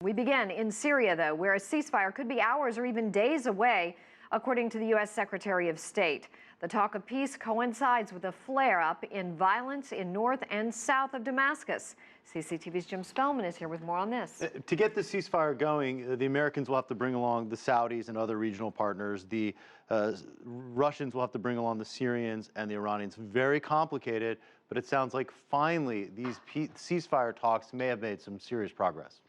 We begin in Syria, though, where a ceasefire could be hours or even days away, according to the U.S. Secretary of State. The talk of peace coincides with a flare-up in violence in north and south of Damascus. CCTV's Jim Spellman is here with more on this. To get the ceasefire going, the Americans will have to bring along the Saudis and other regional partners. The Russians will have to bring along the Syrians and the Iranians. Very complicated, but it sounds like finally these ceasefire talks may have made some serious progress.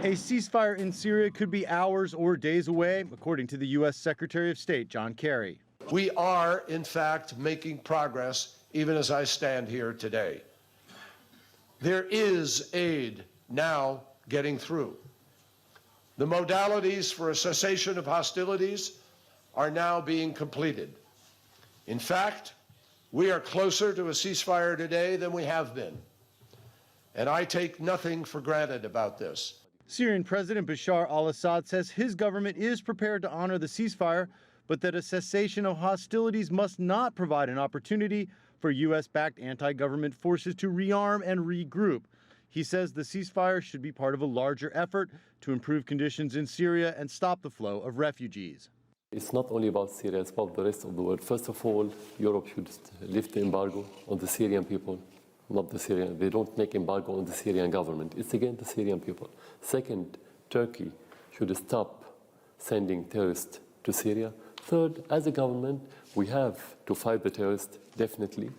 A ceasefire in Syria could be hours or days away, according to the U.S. Secretary of State John Kerry. We are, in fact, making progress even as I stand here today. There is aid now getting through. The modalities for a cessation of hostilities are now being completed. In fact, we are closer to a ceasefire today than we have been. And I take nothing for granted about this. Syrian President Bashar al-Assad says his government is prepared to honor the ceasefire, but that a cessation of hostilities must not provide an opportunity for U.S.-backed anti-government forces to rearm and regroup. He says the ceasefire should be part of a larger effort to improve conditions in Syria and stop the flow of refugees. It's not only about Syria, it's about the rest of the world. First of all, Europe should lift the embargo on the Syrian people. Not the Syrian. They don't make embargo on the Syrian government. It's again the Syrian people. Second, Turkey should stop sending terrorists to Syria. Third, as a government, we have to fight the terrorists, definitely.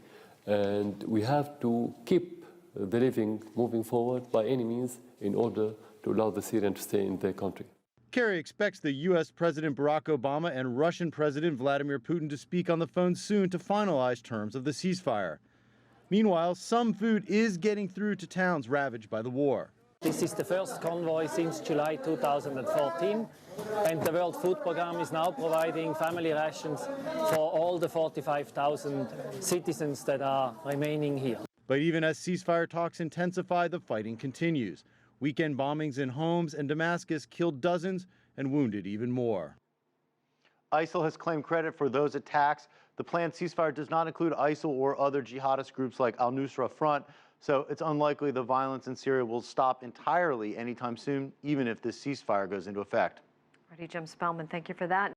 And we have to keep the living moving forward by any means in order to allow the Syrians to stay in their country. Kerry expects the U.S. President Barack Obama and Russian President Vladimir Putin to speak on the phone soon to finalize terms of the ceasefire. Meanwhile, some food is getting through to towns ravaged by the war. This is the first convoy since July 2014, and the World Food Programme is now providing family rations for all the 45,000 citizens that are remaining here. But even as ceasefire talks intensify, the fighting continues. Weekend bombings in homes in Damascus killed dozens and wounded even more. ISIL has claimed credit for those attacks. The planned ceasefire does not include ISIL or other jihadist groups like al-Nusra Front, so it's unlikely the violence in Syria will stop entirely anytime soon, even if this ceasefire goes into effect. Ready, Jim Spellman, thank you for that.